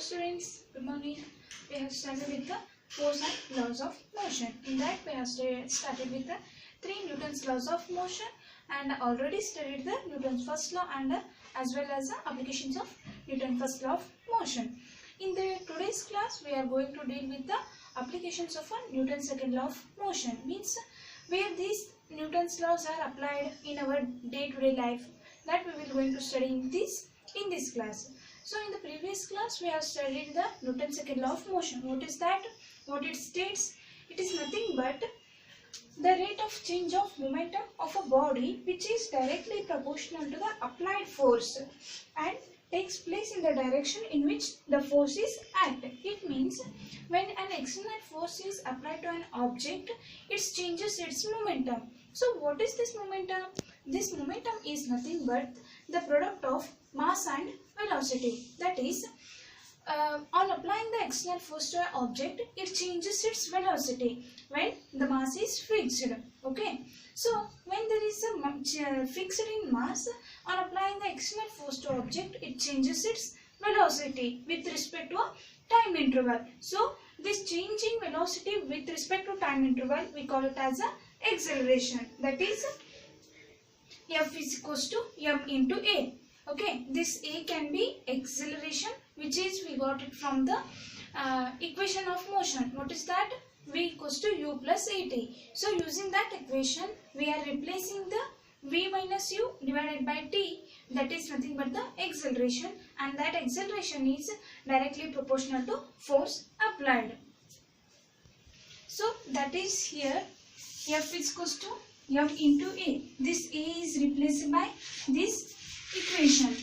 students, good morning. We have started with the force and laws of motion. In that we have started with the 3 Newton's laws of motion and already studied the Newton's first law and as well as the applications of Newton's first law of motion. In the today's class we are going to deal with the applications of a Newton's second law of motion, means where these Newton's laws are applied in our day-to-day life, that we will going to study in this class. So in the previous class we have studied the Newton's second law of motion. What is that? What it states? It is nothing but the rate of change of momentum of a body which is directly proportional to the applied force and takes place in the direction in which the force is acted. It means when an external force is applied to an object, it changes its momentum. So what is this momentum? This momentum is nothing but the product of mass and velocity. That is, on applying the external force to an object, it changes its velocity when the mass is fixed. Okay. So when there is a fixed in mass, on applying the external force to object, it changes its velocity with respect to a time interval. So this change in velocity with respect to time interval, we call it as a acceleration. That is, F is equals to m into a. Okay, this a can be acceleration, which is we got it from the equation of motion. What is that? V equals to u plus at. So using that equation, we are replacing the v minus u divided by t. That is nothing but the acceleration, and that acceleration is directly proportional to force applied. So that is here F is equals to m into a. This a is replaced by this equation,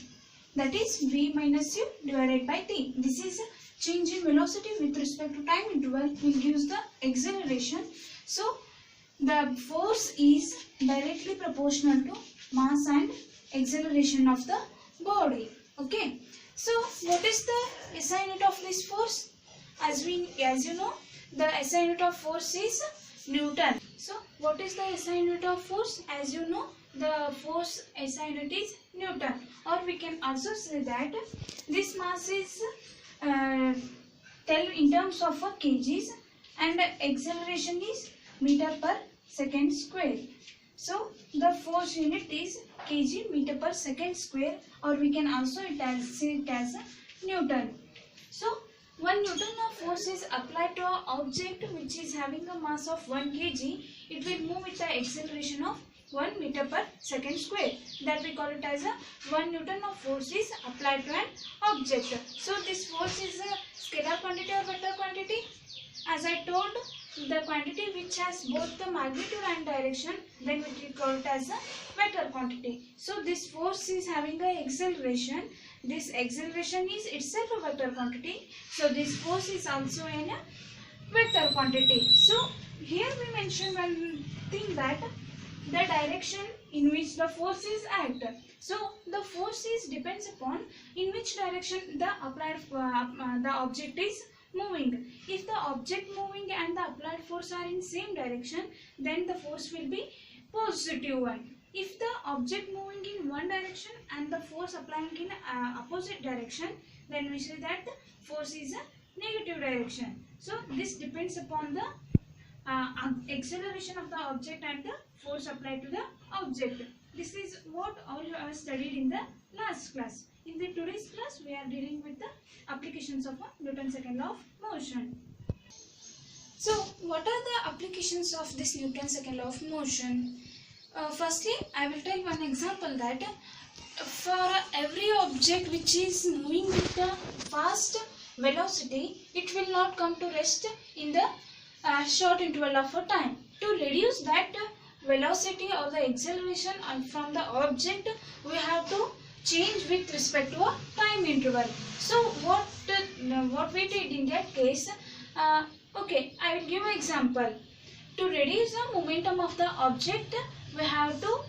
that is v minus u divided by t. This is change in velocity with respect to time interval will give the acceleration. So the force is directly proportional to mass and acceleration of the body. Okay. So what is the SI unit of this force? As you know, the SI unit of force is Newton. So what is the SI unit of force? As you know, the force SI unit is Newton, or we can also say that this mass is tell in terms of kgs and acceleration is meter per second square. So the force unit is kg meter per second square, or we can also say it as Newton. So 1 Newton of force is applied to an object which is having a mass of 1 kg. It will move with the acceleration of 1 meter per second square. That we call it as a 1 Newton of force is applied to an object. So this force is a scalar quantity or vector quantity? As I told, the quantity which has both the magnitude and direction, then we call it as a vector quantity. So this force is having a acceleration. This acceleration is itself a vector quantity. So this force is also a vector quantity. So here we mention one thing, that the direction in which the force is acted. So the force is depends upon in which direction the applied the object is moving. If the object moving and the applied force are in same direction, then the force will be positive one. If the object moving in one direction and the force applying in opposite direction, then we say that the force is a negative direction. So this depends upon the acceleration of the object and the force applied to the object. This is what all you have studied in the last class. In the today's class, we are dealing with the applications of Newton's second law of motion. So what are the applications of this Newton's second law of motion? Firstly, I will tell one example, that for every object which is moving with the fast velocity, it will not come to rest in the short interval of a time. To reduce that velocity or the acceleration from the object, we have to change with respect to a time interval. So what we did in that case, okay, I will give an example. To reduce the momentum of the object, we have to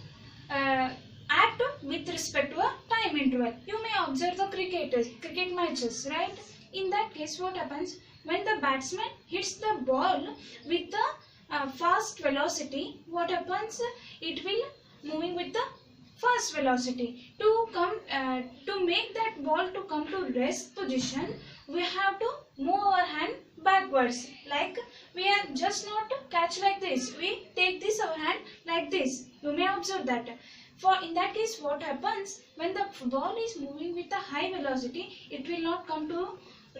act with respect to a time interval. You may observe the cricket matches, right? In that case, what happens? When the batsman hits the ball with the fast velocity, what happens? It will moving with the fast velocity. To make that ball to come to rest position, we have to move our hand backwards. Like we are just not catch like this. We take this our hand like this. You may observe that. For in that case, what happens when the ball is moving with a high velocity, it will not come to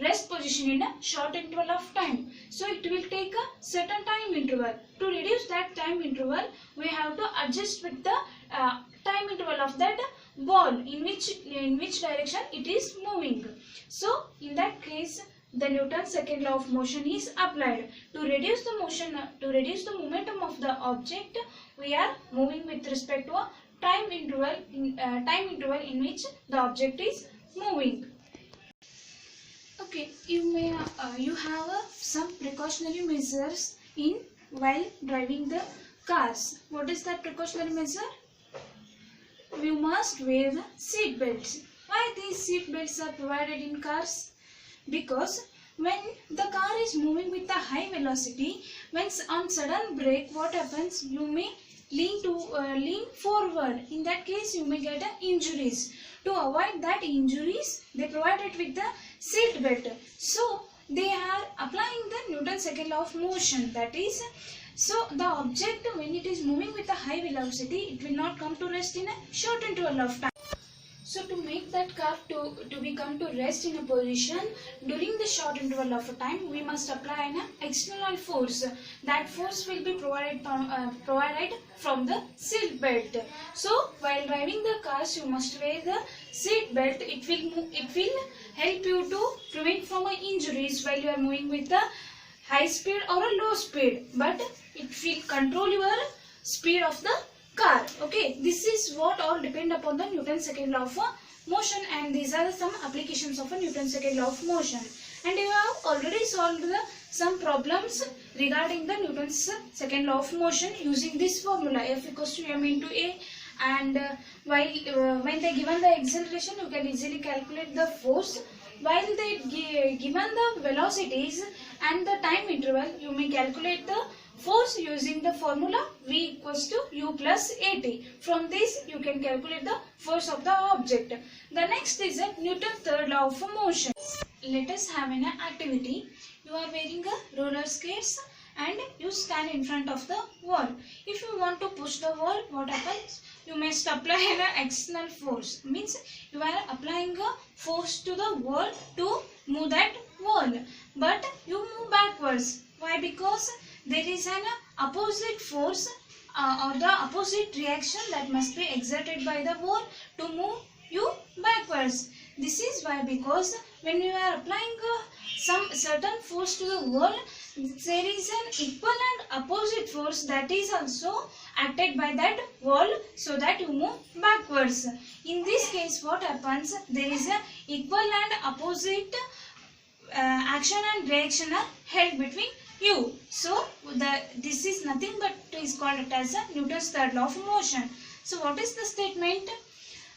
rest position in a short interval of time. So it will take a certain time interval. To reduce that time interval, we have to adjust with the time interval of that ball in which direction it is moving. So in that case, the Newton's second law of motion is applied. To reduce the momentum of the object, we are moving with respect to a time interval in which the object is moving. Okay, you have some precautionary measures while driving the cars. What is that precautionary measure? We must wear the seat belts. Why these seat belts are provided in cars? Because when the car is moving with a high velocity, when on sudden brake, what happens? You may lean forward. In that case, you may get injuries. To avoid that injuries, they provided with the seat belt. So they are applying the Newton's second law of motion. That is, so the object when it is moving with a high velocity, it will not come to rest in a short interval of time. So to make that car to become to rest in a position during the short interval of time, we must apply an external force. That force will be provided from the seat belt. So while driving the cars, you must wear the seat belt. It will help you to prevent from injuries while you are moving with a high speed or a low speed. But it will control your speed of the car. Okay, this is what all depend upon the Newton's second law of motion, and these are some applications of a Newton's second law of motion. And you have already solved some problems regarding the Newton's second law of motion using this formula, F equals to m into a. And when they given the acceleration, you can easily calculate the force. While they given the velocities and the time interval, you may calculate the force using the formula V equals to U plus AT. From this, you can calculate the force of the object. The next is Newton's third law of motion. Let us have an activity. You are wearing a roller skates and you stand in front of the wall. If you want to push the wall, what happens? You must apply an external force. Means you are applying a force to the wall to move that wall. But you move backwards. Why? Because there is an opposite force or the opposite reaction that must be exerted by the wall to move you backwards. This is why, because when you are applying some certain force to the wall, there is an equal and opposite force that is also acted by that wall so that you move backwards. In this case, what happens? There is an equal and opposite action and reaction are held between you. So this is nothing but is called as a Newton's third law of motion. So what is the statement?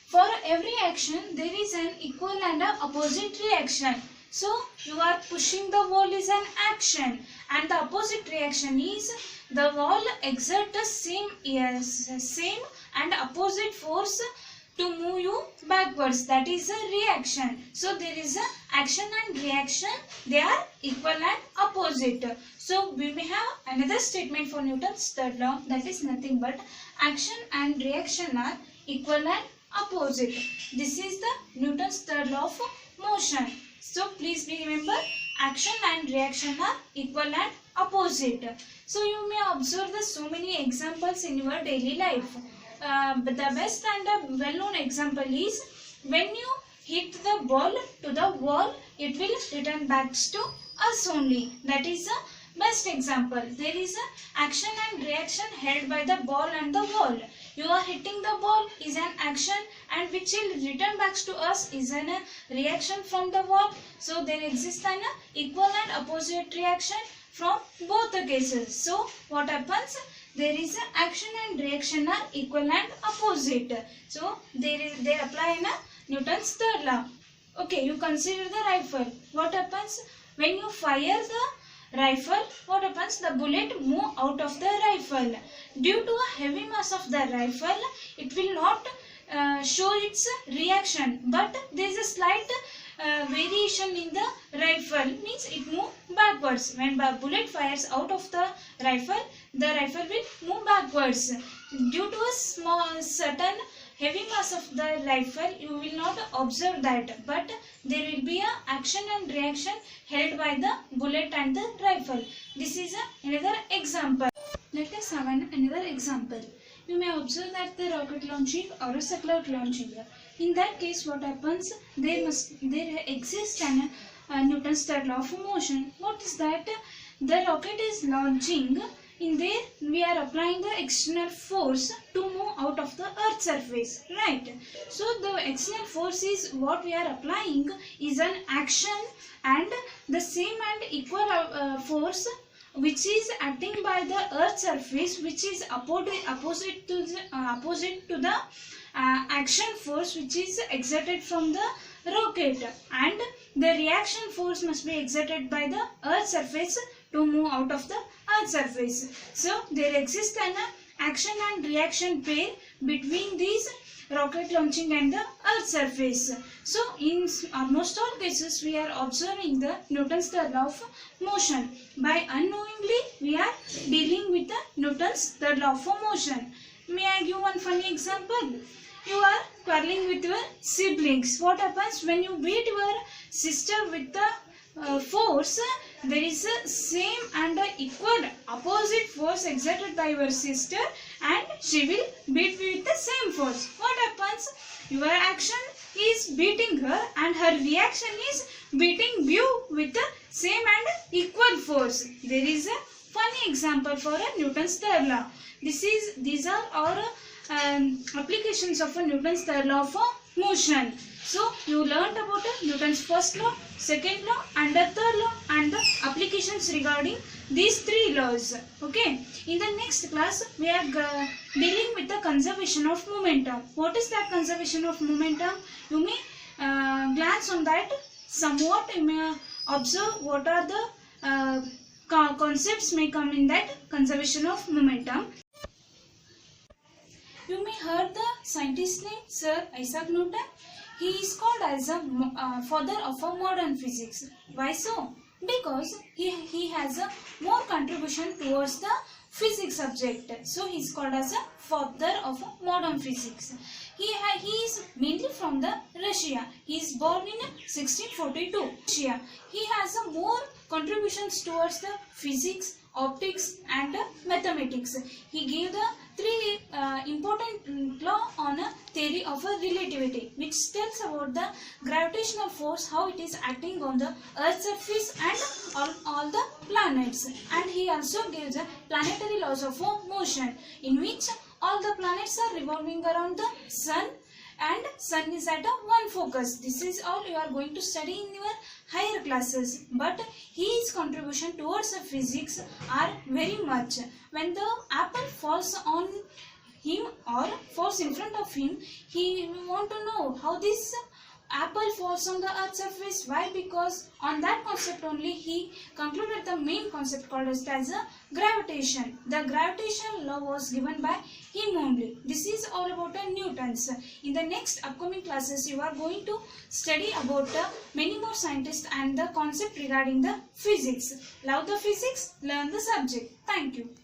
For every action there is an equal and opposite reaction. So you are pushing the wall is an action, and the opposite reaction is the wall exert the same and opposite force to move you backwards. That is a reaction. So there is a action and reaction. They are equal and opposite. So we may have another statement for Newton's third law, that is nothing but action and reaction are equal and opposite. This is the Newton's third law of motion. So please remember, action and reaction are equal and opposite. So you may observe so many examples in your daily life. But the best and well-known example is when you hit the ball to the wall, it will return back to us only. That is the best example. There is a action and reaction held by the ball and the wall. You are hitting the ball is an action, and which will return back to us is a reaction from the wall. So there exists an equal and opposite reaction from both the cases. So what happens? There is an action and reaction are equal and opposite. So they apply in Newton's third law. Okay, you consider the rifle. What happens when you fire the rifle? What happens? The bullet move out of the rifle. Due to a heavy mass of the rifle, it will not show its reaction, but there is a slight variation in the backwards. When a bullet fires out of the rifle will move backwards. Due to a certain heavy mass of the rifle, you will not observe that, but there will be a action and reaction held by the bullet and the rifle. This is another example. Let us have another example. You may observe that the rocket launching or a satellite launching. In that case, what happens? There exists an Newton's third law of motion. What is that? The rocket is launching. In there, we are applying the external force to move out of the Earth's surface, right? So the external force is what we are applying is an action, and the same and equal force which is acting by the Earth's surface, which is opposite to the action force which is exerted from the rocket, and the reaction force must be exerted by the Earth's surface to move out of the Earth's surface. So there exists an action and reaction pair between these rocket launching and the Earth's surface. So in almost all cases we are observing the Newton's third law of motion. By unknowingly we are dealing with the Newton's third law of motion. May I give one funny example? You are quarreling with your siblings. What happens when you beat your sister with the force? There is a same and equal opposite force exerted by your sister, and she will beat you with the same force. What happens? Your action is beating her and her reaction is beating you with the same and equal force. There is a funny example for a Newton's third law. These are our applications of a Newton's third law of motion. So you learned about Newton's first law, second law and the third law, and the applications regarding these three laws. Okay. In the next class we are dealing with the conservation of momentum. What is that conservation of momentum? You may glance on that somewhat. You may observe what are the concepts may come in that conservation of momentum. You may heard the scientist name Sir Isaac Newton. He is called as a father of modern physics. Why so? Because he has a more contribution towards the physics subject. So he is called as a father of modern physics. He is mainly from the Russia. He is born in 1642. Russia. He has a more contributions towards the physics, optics and mathematics. He gave the three important law on a theory of a relativity, which tells about the gravitational force, how it is acting on the Earth's surface and on all the planets. And he also gives the planetary laws of motion, in which all the planets are revolving around the sun and sun is at one focus. This is all you are going to study in your higher classes, but his contribution towards physics are very much. When the apple falls on him or falls in front of him, he want to know how this apple falls on the Earth's surface. Why? Because on that concept only he concluded the main concept called as a gravitation. The gravitational law was given by him only. This is all about Newton's. In the next upcoming classes you are going to study about many more scientists and the concept regarding the physics. Love the physics, learn the subject. Thank you.